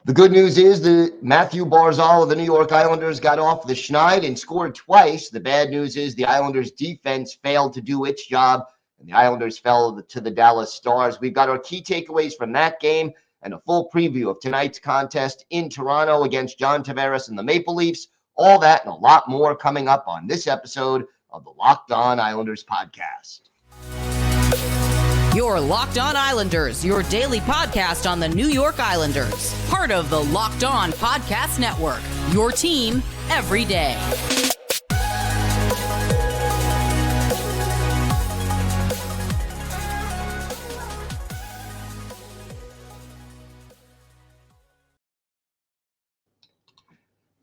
The good news is that Mathew Barzal of the New York Islanders got off the schneid and scored twice. The bad news is the Islanders defense failed to do its job, and the Islanders fell to the Dallas Stars. We've got our key takeaways from that game and a full preview of tonight's contest in Toronto against John Tavares and the Maple Leafs. All that and a lot more coming up on this episode of the Locked On Islanders podcast. You're Locked On Islanders, your daily podcast on the New York Islanders. Part of the Locked On Podcast Network, your team every day.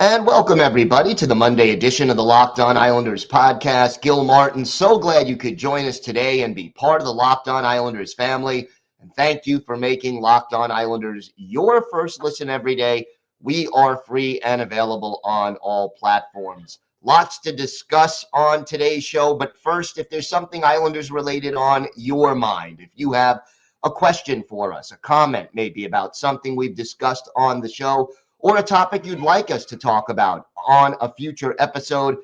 And welcome, everybody, to the Monday edition of the Locked On Islanders podcast. Gil Martin, so glad you could join us today and be part of the Locked On Islanders family. And thank you for making Locked On Islanders your first listen every day. We are free and available on all platforms. Lots to discuss on today's show. But first, if there's something Islanders related on your mind, if you have a question for us, a comment maybe about something we've discussed on the show, or a topic you'd like us to talk about on a future episode,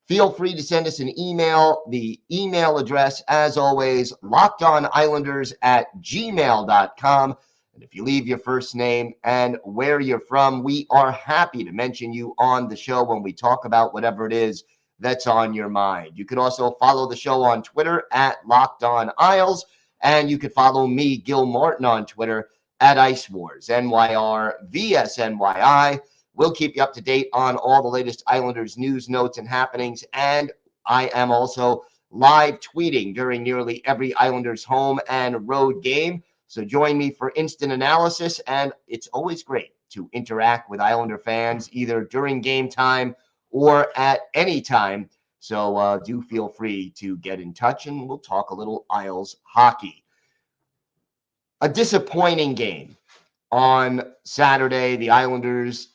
feel free to send us an email. The email address, as always, lockedonislanders@gmail.com. And if you leave your first name and where you're from, we are happy to mention you on the show when we talk about whatever it is that's on your mind. You could also follow the show on Twitter @LockedOnIsles, and you could follow me, Gil Martin, on Twitter at Ice Wars, NYR, VSNYI. We'll keep you up to date on all the latest Islanders news, notes, and happenings. And I am also live tweeting during nearly every Islanders home and road game. So join me for instant analysis. And it's always great to interact with Islander fans, either during game time or at any time. So do feel free to get in touch, and we'll talk a little Isles hockey. A disappointing game on Saturday. The Islanders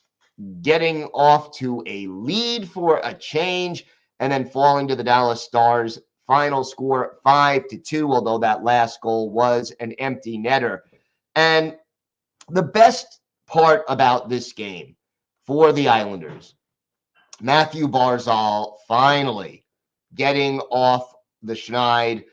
getting off to a lead for a change and then falling to the Dallas Stars. Final score 5-2, although that last goal was an empty netter. And the best part about this game for the Islanders, Mathew Barzal finally getting off the schneid,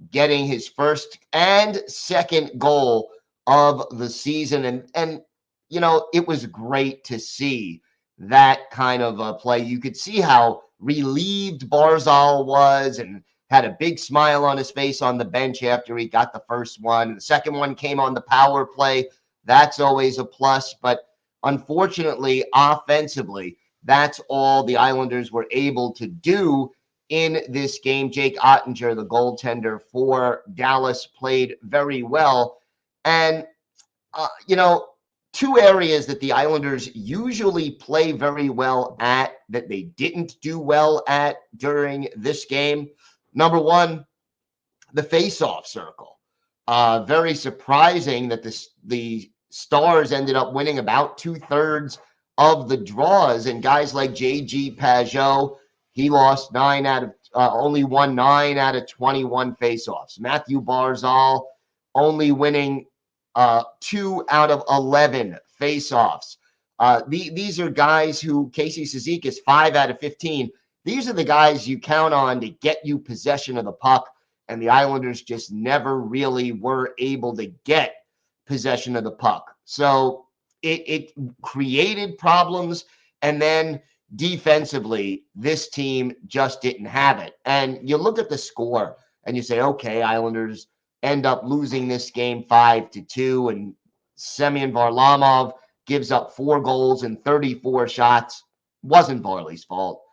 getting his first and second goal of the season. And you know, it was great to see that kind of a play. You could see how relieved Barzal was and had a big smile on his face on the bench after he got the first one. The second one came on the power play. That's always a plus. But unfortunately, offensively, that's all the Islanders were able to do in this game. Jake Ottinger, the goaltender for Dallas, played very well. And, you know, two areas that the Islanders usually play very well at that they didn't do well at during this game. Number one, the face-off circle. Very surprising that the Stars ended up winning about 2/3 of the draws, and guys like J.G. Pageau, he lost only won 9 out of 21 faceoffs. Mathew Barzal only winning 2 out of 11 faceoffs. These are guys who, Casey Cizikas, 5 out of 15. These are the guys you count on to get you possession of the puck, and the Islanders just never really were able to get possession of the puck. So it created problems, and then defensively, this team just didn't have it. And you look at the score and you say, okay, Islanders end up losing this game 5-2, and Semyon Varlamov gives up 4 goals and 34 shots. Wasn't Varley's fault.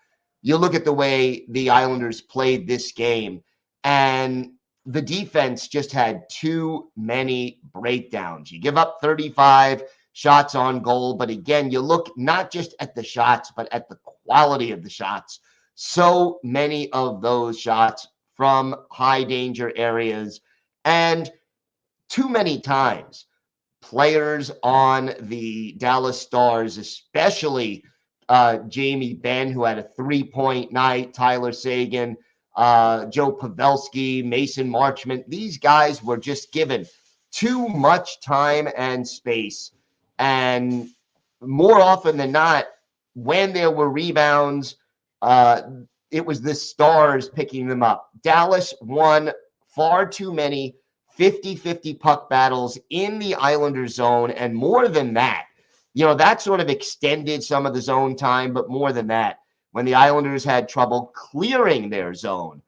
You look at the way the Islanders played this game, and the defense just had too many breakdowns. You give up 35 shots on goal, but again, you look not just at the shots, but at the quality of the shots. So many of those shots from high danger areas, and too many times players on the Dallas Stars, especially Jamie Benn, who had a 3-point night, Tyler Seguin, Joe Pavelski, Mason Marchment. These guys were just given too much time and space. And more often than not, when there were rebounds, uh, it was the Stars picking them up. Dallas won far too many 50-50 puck battles in the Islanders zone, and more than that, that sort of extended some of the zone time, but more than that, when the Islanders had trouble clearing their zone,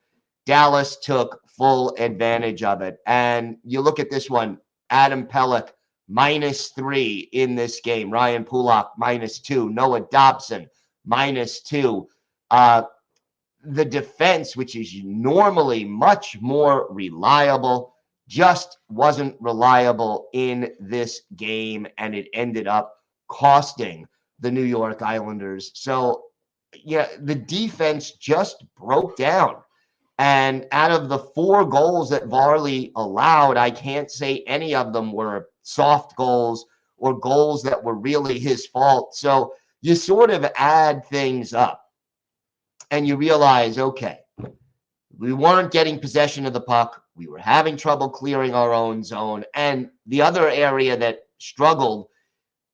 Dallas took full advantage of it. And you look at this one, Adam Pelech -3 in this game, Ryan Pulock -2, Noah Dobson -2. The defense, which is normally much more reliable, just wasn't reliable in this game, and it ended up costing the New York Islanders. So, yeah, the defense just broke down. And out of the 4 goals that Varley allowed, I can't say any of them were soft goals or goals that were really his fault. So you sort of add things up and you realize, okay, we weren't getting possession of the puck. We were having trouble clearing our own zone. And the other area that struggled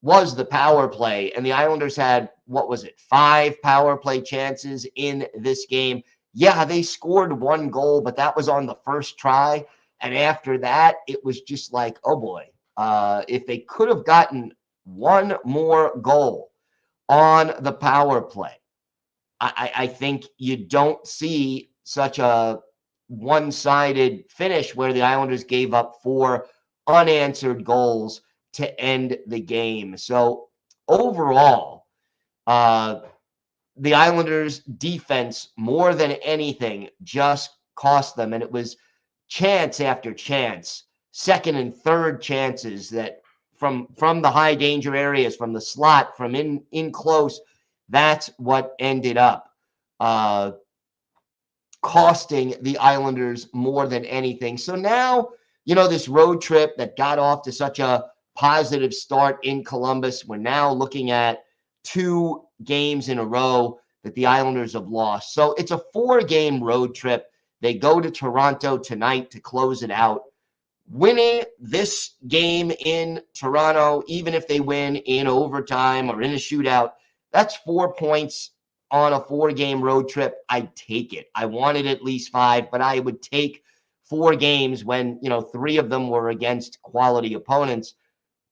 was the power play. And the Islanders had, what was it, 5 power play chances in this game. Yeah, they scored 1 goal, but that was on the first try. And after that, it was just like, oh boy, if they could have gotten 1 more goal on the power play, I think you don't see such a one-sided finish where the Islanders gave up 4 unanswered goals to end the game. So overall, the Islanders' defense, more than anything, just cost them. And it was chance after chance, second and third chances that from the high danger areas, from the slot, from in close, that's what ended up uh, costing the Islanders more than anything. So now, this road trip that got off to such a positive start in Columbus, we're now looking at 2 games in a row that the Islanders have lost. So it's a 4-game road trip. They go to Toronto tonight to close it out. Winning this game in Toronto, even if they win in overtime or in a shootout, that's 4 points on a 4-game road trip. I'd take it. I wanted at least 5, but I would take 4 games when, 3 of them were against quality opponents.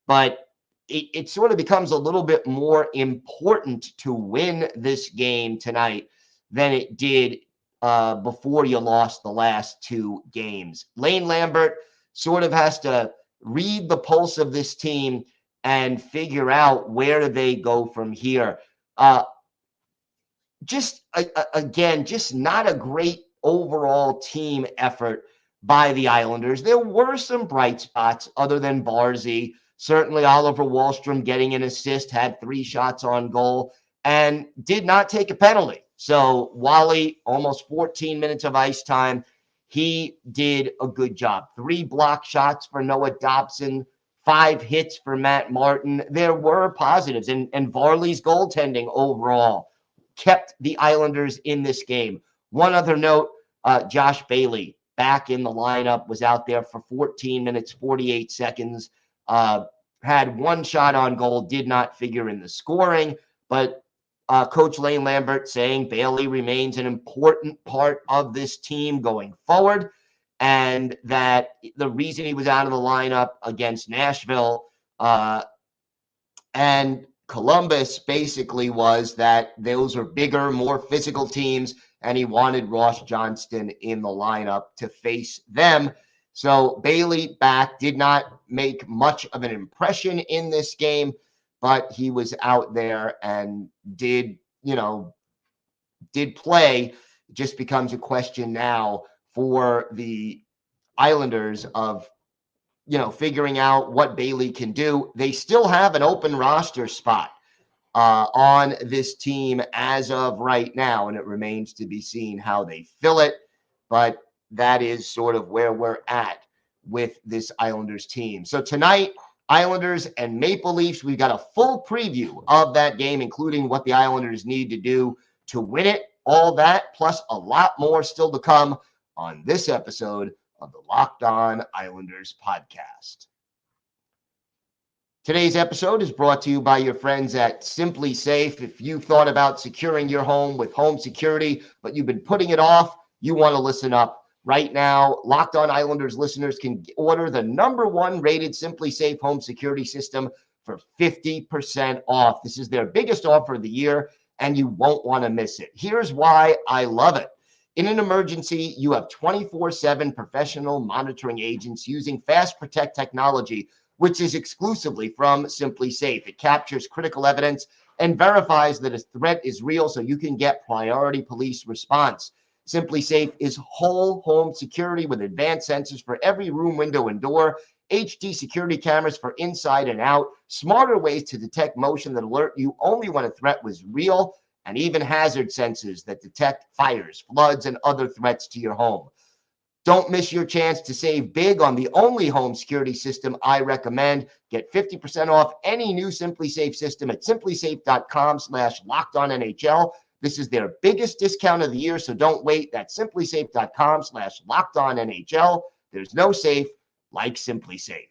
But it sort of becomes a little bit more important to win this game tonight than it did before you lost the last 2 games. Lane Lambert sort of has to read the pulse of this team and figure out where they go from here. Again, just not a great overall team effort by the Islanders. There were some bright spots other than Barzal. Certainly Oliver Wahlstrom getting an assist, had 3 shots on goal, and did not take a penalty. So Wally, almost 14 minutes of ice time. He did a good job. 3 block shots for Noah Dobson, 5 hits for Matt Martin. There were positives, and Varley's goaltending overall kept the Islanders in this game. One other note, Josh Bailey back in the lineup, was out there for 14 minutes, 48 seconds, had 1 shot on goal, did not figure in the scoring, but Coach Lane Lambert saying Bailey remains an important part of this team going forward, and that the reason he was out of the lineup against Nashville and Columbus basically was that those are bigger, more physical teams, and he wanted Ross Johnston in the lineup to face them. So Bailey back, did not make much of an impression in this game, but he was out there and did play. It just becomes a question now for the Islanders of figuring out what Bailey can do. They still have an open roster spot on this team as of right now, and it remains to be seen how they fill it. But that is sort of where we're at with this Islanders team. So tonight, Islanders and Maple Leafs, we've got a full preview of that game, including what the Islanders need to do to win it. All that, plus a lot more still to come on this episode of the Locked On Islanders podcast. Today's episode is brought to you by your friends at SimpliSafe. If you've thought about securing your home with home security, but you've been putting it off, you want to listen up. Right now, Locked On Islanders listeners can order the #1 rated SimpliSafe home security system for 50% off. This is their biggest offer of the year, and you won't want to miss it. Here's why I love it. In an emergency, you have 24/7 professional monitoring agents using Fast Protect technology, which is exclusively from SimpliSafe. It captures critical evidence and verifies that a threat is real so you can get priority police response. SimpliSafe is whole home security with advanced sensors for every room, window, and door, HD security cameras for inside and out, smarter ways to detect motion that alert you only when a threat was real, and even hazard sensors that detect fires, floods, and other threats to your home. Don't miss your chance to save big on the only home security system I recommend. Get 50% off any new SimpliSafe system at simplisafe.com/lockedonnhl. This is their biggest discount of the year, so don't wait. That's simplisafe.com/lockedonnhl. There's no safe like SimpliSafe.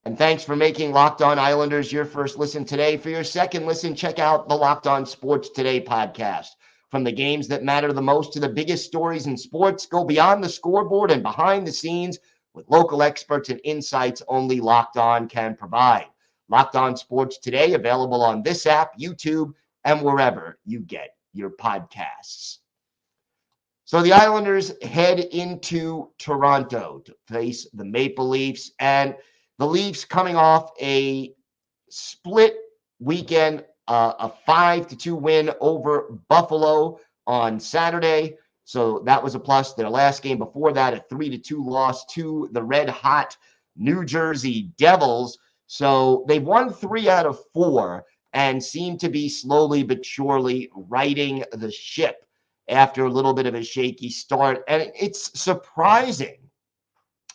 And thanks for making Locked On Islanders your first listen today. For your second listen, check out the Locked On Sports Today podcast. From the games that matter the most to the biggest stories in sports, go beyond the scoreboard and behind the scenes with local experts and insights only Locked On can provide. Locked On Sports Today, available on this app, YouTube, and wherever you get your podcasts. So the Islanders head into Toronto to face the Maple Leafs, and the Leafs coming off a split weekend, a 5-2 win over Buffalo on Saturday. So that was a plus. Their last game before that, a 3-2 loss to the red-hot New Jersey Devils. So they won 3 out of 4 and seem to be slowly but surely righting the ship after a little bit of a shaky start. And it's surprising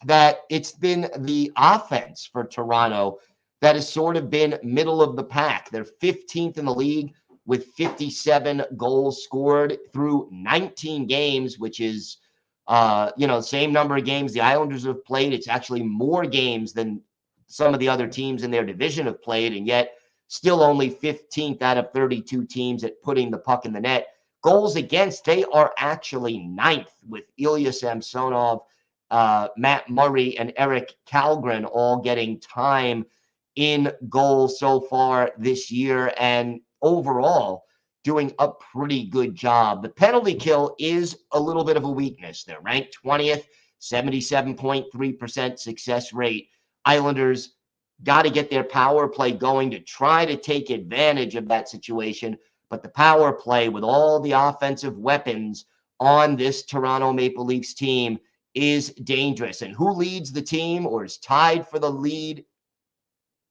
that it's been the offense for Toronto that has sort of been middle of the pack. They're 15th in the league with 57 goals scored through 19 games, which is, same number of games the Islanders have played. It's actually more games than some of the other teams in their division have played, and yet still only 15th out of 32 teams at putting the puck in the net. Goals against, they are actually 9th with Ilya Samsonov, Matt Murray, and Eric Kallgren all getting time in goal so far this year, and overall doing a pretty good job. The penalty kill is a little bit of a weakness. They're ranked 20th, 77.3% success rate. Islanders got to get their power play going to try to take advantage of that situation. But the power play with all the offensive weapons on this Toronto Maple Leafs team is dangerous. And who leads the team or is tied for the lead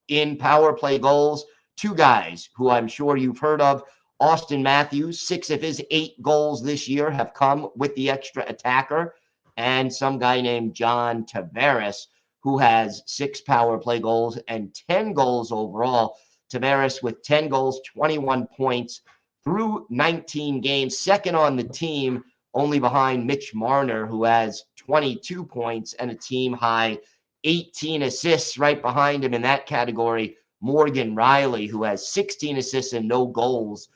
in power play goals? 2 guys who I'm sure you've heard of. Austin Matthews, 6 of his 8 goals this year have come with the extra attacker. And some guy named John Tavares, who has 6 power play goals and 10 goals overall. Tavares with 10 goals, 21 points through 19 games, second on the team, only behind Mitch Marner, who has 22 points and a team high 18 assists. Right behind him in that category, Morgan Riley, who has 16 assists and no goals,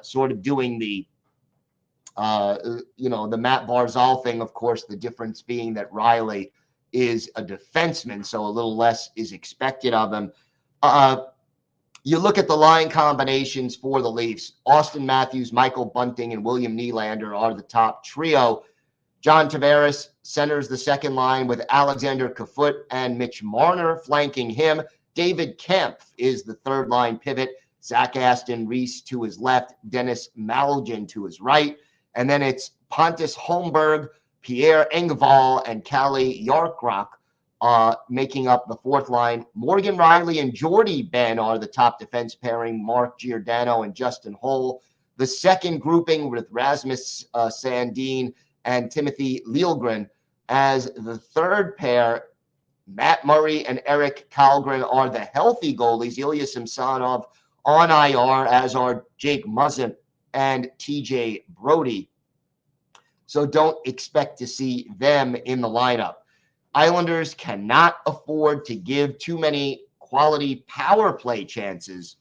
sort of doing the Matt Barzal thing. Of course, the difference being that Riley is a defenseman, so a little less is expected of him. You look at the line combinations for the Leafs. Austin Matthews, Michael Bunting, and William Nylander are the top trio. John Tavares centers the second line with Alexander Kafut and Mitch Marner flanking him. David Kempf is the third line pivot. Zach Aston Reese to his left, Dennis Malgin to his right. And then it's Pontus Holmberg, Pierre Engvall, and Kalle Jarkrock making up the fourth line. Morgan Riley and Jordy Ben are the top defense pairing. Mark Giordano and Justin Holl. The second grouping with Rasmus Sandin and Timothy Liljegren. As the third pair, Matt Murray and Eric Kallgren are the healthy goalies. Ilya Samsonov on IR, as are Jake Muzzin and TJ Brody. So don't expect to see them in the lineup. Islanders cannot afford to give too many quality power play chances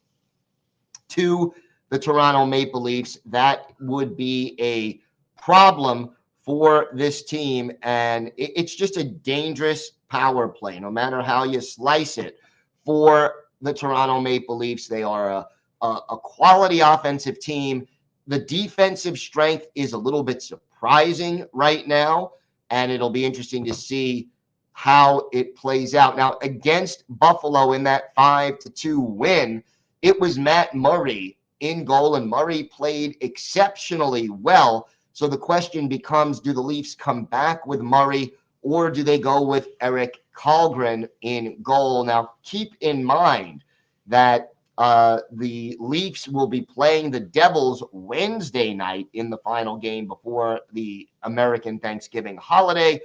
to the Toronto Maple Leafs. That would be a problem for this team, and it's just a dangerous power play, no matter how you slice it. For the Toronto Maple Leafs, they are a quality offensive team. The defensive strength is a little bit surprising right now, and it'll be interesting to see how it plays out. Now, against Buffalo in that 5-2 win, it was Matt Murray in goal, and Murray played exceptionally well. So the question becomes, do the Leafs come back with Murray, or do they go with Eric Kallgren in goal? Now, keep in mind that the Leafs will be playing the Devils Wednesday night in the final game before the American Thanksgiving holiday.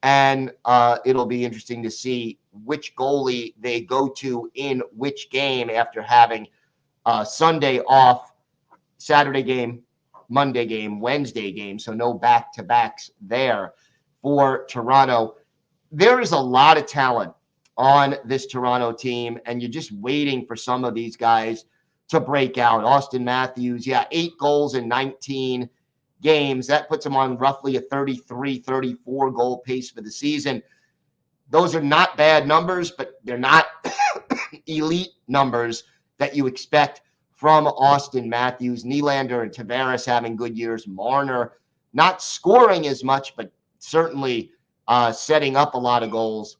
And it'll be interesting to see which goalie they go to in which game after having Sunday off, Saturday game, Monday game, Wednesday game. So no back-to-backs there for Toronto. There is a lot of talent on this Toronto team, and you're just waiting for some of these guys to break out. Austin Matthews, 8 goals in 19 games. That puts him on roughly a 33, 34 goal pace for the season. Those are not bad numbers, but they're not elite numbers that you expect from Austin Matthews. Nylander and Tavares having good years. Marner not scoring as much, but certainly setting up a lot of goals.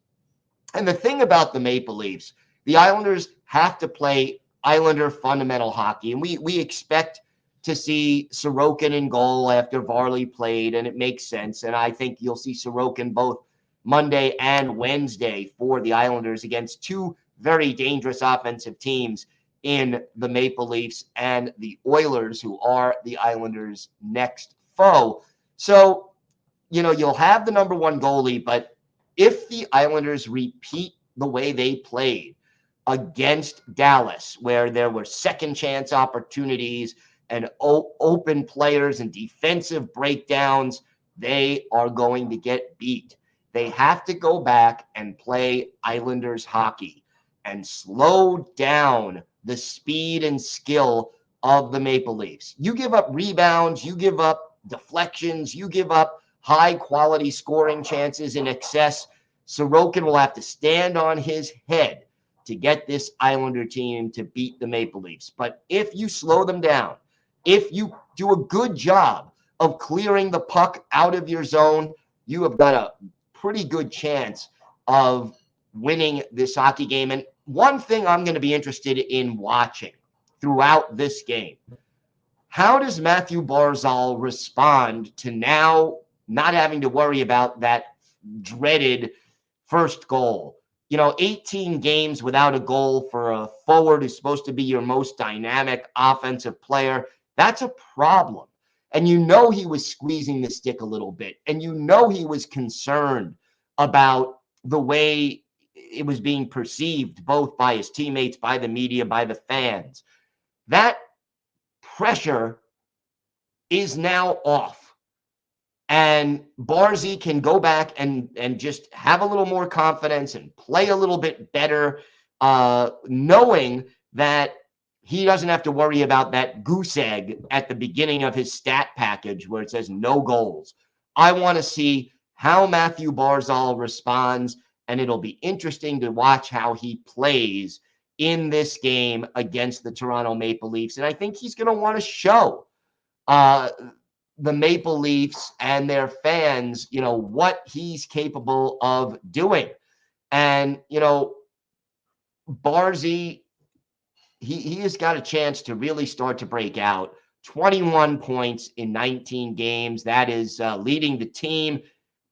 And the thing about the Maple Leafs, the Islanders have to play Islander fundamental hockey, and we expect to see Sorokin in goal after Varley played, and it makes sense. And I think you'll see Sorokin both Monday and Wednesday for the Islanders against two very dangerous offensive teams in the Maple Leafs and the Oilers, who are the Islanders' next foe. So, you'll have the number one goalie, but if the Islanders repeat the way they played against Dallas, where there were second chance opportunities and open players and defensive breakdowns, they are going to get beat. They have to go back and play Islanders hockey and slow down the speed and skill of the Maple Leafs. You give up rebounds, you give up deflections, you give up high quality scoring chances in excess. Sorokin will have to stand on his head to get this Islander team to beat the Maple Leafs. But if you slow them down, if you do a good job of clearing the puck out of your zone, you have got a pretty good chance of winning this hockey game. And one thing I'm going to be interested in watching throughout this game, how does Mathew Barzal respond to now not having to worry about that dreaded first goal? 18 games without a goal for a forward who's supposed to be your most dynamic offensive player, that's a problem. And he was squeezing the stick a little bit. And he was concerned about the way it was being perceived, both by his teammates, by the media, by the fans. That pressure is now off. And Barzy can go back and just have a little more confidence and play a little bit better, knowing that he doesn't have to worry about that goose egg at the beginning of his stat package where it says no goals. I want to see how Mathew Barzal responds, and it'll be interesting to watch how he plays in this game against the Toronto Maple Leafs. And I think he's going to want to show the Maple Leafs and their fans, what he's capable of doing. And, Barzy, he has got a chance to really start to break out. 21 points in 19 games. That is leading the team.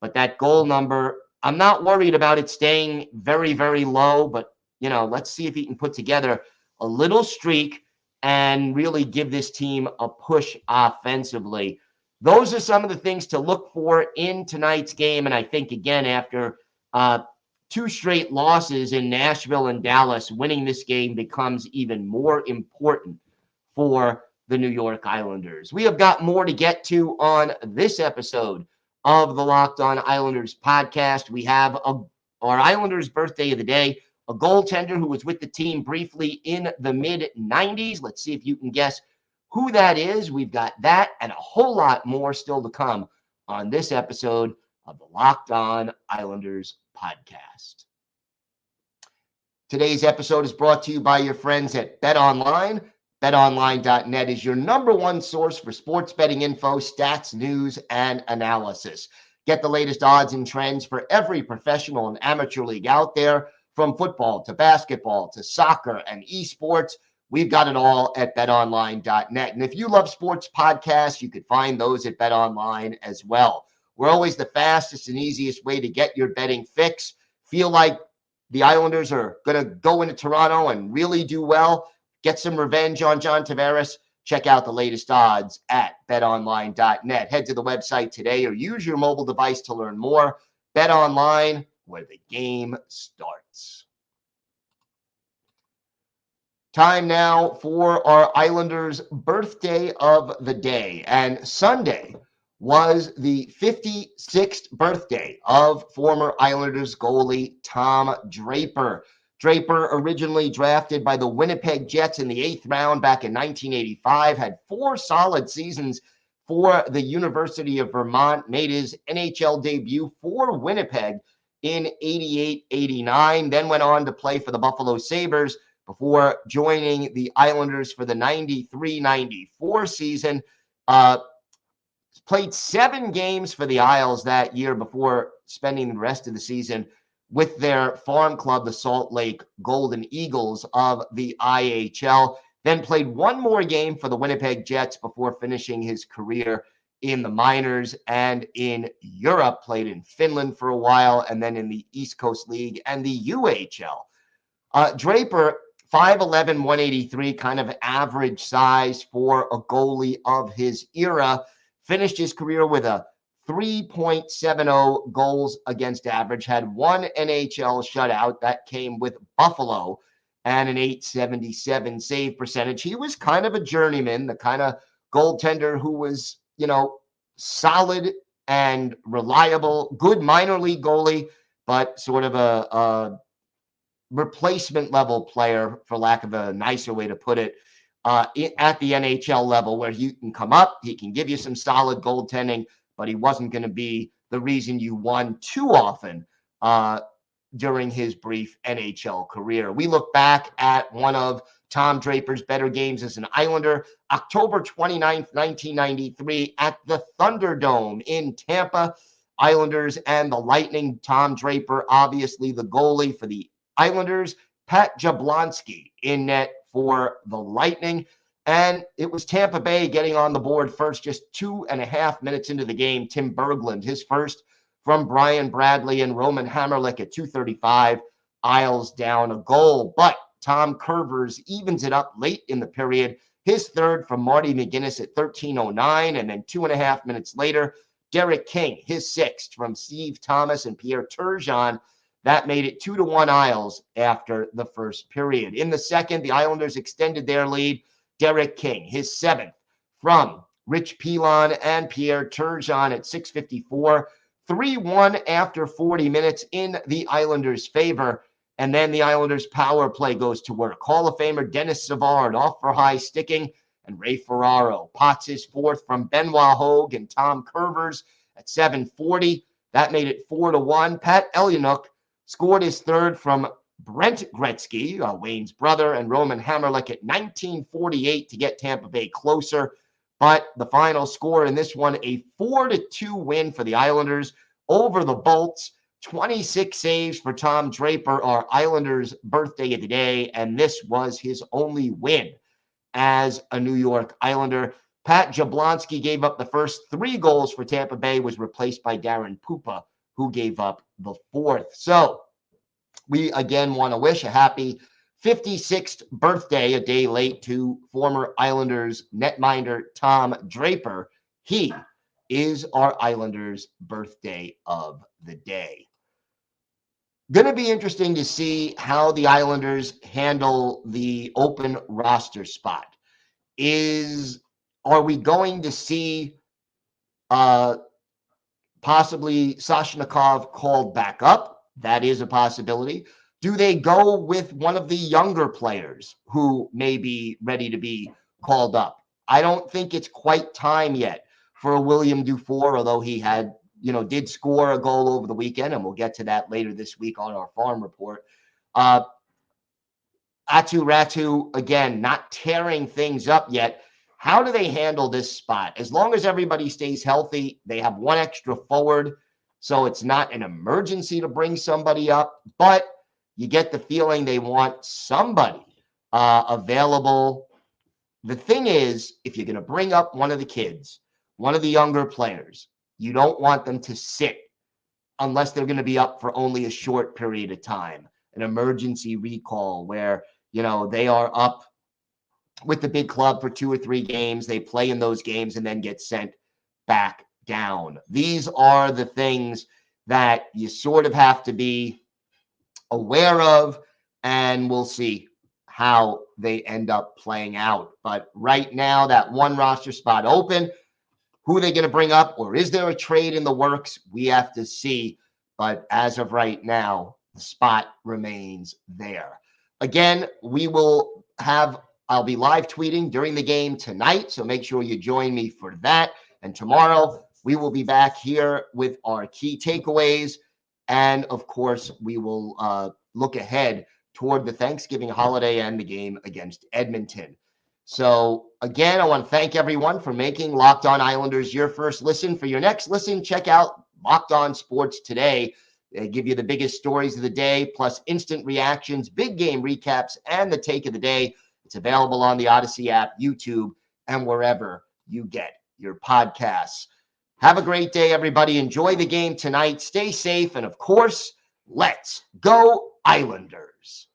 But that goal number, I'm not worried about it staying very, very low. But, let's see if he can put together a little streak and really give this team a push offensively. Those are some of the things to look for in tonight's game. And I think, again, after 2 straight losses in Nashville and Dallas, winning this game becomes even more important for the New York Islanders. We have got more to get to on this episode of the Locked On Islanders podcast. We have our Islanders birthday of the day, a goaltender who was with the team briefly in the mid-90s. Let's see if you can guess who that is. We've got that and a whole lot more still to come on this episode of the Locked On Islanders podcast. Today's episode is brought to you by your friends at BetOnline. BetOnline.net is your number one source for sports betting info, stats, news, and analysis. Get the latest odds and trends for every professional and amateur league out there, from football to basketball to soccer and esports. We've got it all at betonline.net. And if you love sports podcasts, you could find those at BetOnline as well. We're always the fastest and easiest way to get your betting fix. Feel like the Islanders are going to go into Toronto and really do well, get some revenge on John Tavares? Check out the latest odds at betonline.net. Head to the website today or use your mobile device to learn more. BetOnline, where the game starts. Time now for our Islanders birthday of the day. And Sunday was the 56th birthday of former Islanders goalie Tom Draper. Draper, originally drafted by the Winnipeg Jets in the 8th round back in 1985, had 4 solid seasons for the University of Vermont, made his NHL debut for Winnipeg in 88-89, then went on to play for the Buffalo Sabres before joining the Islanders for the 93-94 season. Played 7 games for the Isles that year before spending the rest of the season with their farm club, the Salt Lake Golden Eagles of the IHL. Then played 1 more game for the Winnipeg Jets before finishing his career in the minors and in Europe. Played in Finland for a while and then in the East Coast League and the UHL. Draper, 5'11", 183, kind of average size for a goalie of his era. Finished his career with a 3.70 goals against average, had 1 NHL shutout that came with Buffalo, and an .877 save percentage. He was kind of a journeyman, the kind of goaltender who was, solid and reliable, good minor league goalie, but sort of a replacement level player, for lack of a nicer way to put it, at the NHL level, where you can come up, he can give you some solid goaltending, but he wasn't going to be the reason you won too often during his brief NHL career. We look back at one of Tom Draper's better games as an Islander, October 29th, 1993, at the Thunderdome in Tampa. Islanders and the Lightning. Tom Draper, obviously the goalie for the Islanders. Pat Jablonski in net for the Lightning. And it was Tampa Bay getting on the board first, just 2.5 minutes into the game. Tim Berglund, his first from Brian Bradley and Roman Hamrlik at 2:35. Isles down a goal. But Tom Curvers evens it up late in the period. His third from Marty McGinnis at 13:09. And then 2.5 minutes later, Derek King, his sixth from Steve Thomas and Pierre Turgeon. That made it 2-1 Isles after the first period. In the second, the Islanders extended their lead. Derek King, his seventh from Rich Pilon and Pierre Turgeon at 6:54. 3-1 after 40 minutes in the Islanders' favor. And then the Islanders' power play goes to work. Hall of Famer Dennis Savard off for high sticking, and Ray Ferraro pots his fourth from Benoit Hogue and Tom Curvers at 7:40. That made it 4-1. Pat Elyanuk scored his third from Brent Gretzky, Wayne's brother, and Roman Hamrlik at 19:48 to get Tampa Bay closer. But the final score in this one, a 4-2 win for the Islanders over the Bolts. 26 saves for Tom Draper, our Islanders' birthday of the day, and this was his only win as a New York Islander. Pat Jablonski gave up the first 3 goals for Tampa Bay, was replaced by Darren Pupa, who gave up the 4th. So we again want to wish a happy 56th birthday, a day late, to former Islanders netminder Tom Draper. He is our Islanders' birthday of the day. Going to be interesting to see how the Islanders handle the open roster spot. Are we going to see possibly Sashnikov called back up. That is a possibility. Do they go with one of the younger players who may be ready to be called up? I don't think it's quite time yet for a William Dufour, although he had, did score a goal over the weekend, and we'll get to that later this week on our farm report. Atu Ratu, again, not tearing things up yet. How do they handle this spot? As long as everybody stays healthy, they have one extra forward, so it's not an emergency to bring somebody up, but you get the feeling they want somebody available. The thing is, if you're going to bring up one of the kids, one of the younger players, you don't want them to sit unless they're going to be up for only a short period of time, an emergency recall where, they are up with the big club for 2 or 3 games. They play in those games and then get sent back down. These are the things that you sort of have to be aware of, and we'll see how they end up playing out. But right now, that one roster spot open. Who are they going to bring up, or is there a trade in the works? We have to see. But as of right now, the spot remains there. Again, I'll be live tweeting during the game tonight, so make sure you join me for that. And tomorrow, we will be back here with our key takeaways. And of course, we will look ahead toward the Thanksgiving holiday and the game against Edmonton. So again, I want to thank everyone for making Locked On Islanders your first listen. For your next listen, check out Locked On Sports Today. They give you the biggest stories of the day, plus instant reactions, big game recaps, and the take of the day. It's available on the Odyssey app, YouTube, and wherever you get your podcasts. Have a great day, everybody. Enjoy the game tonight. Stay safe. And of course, let's go Islanders.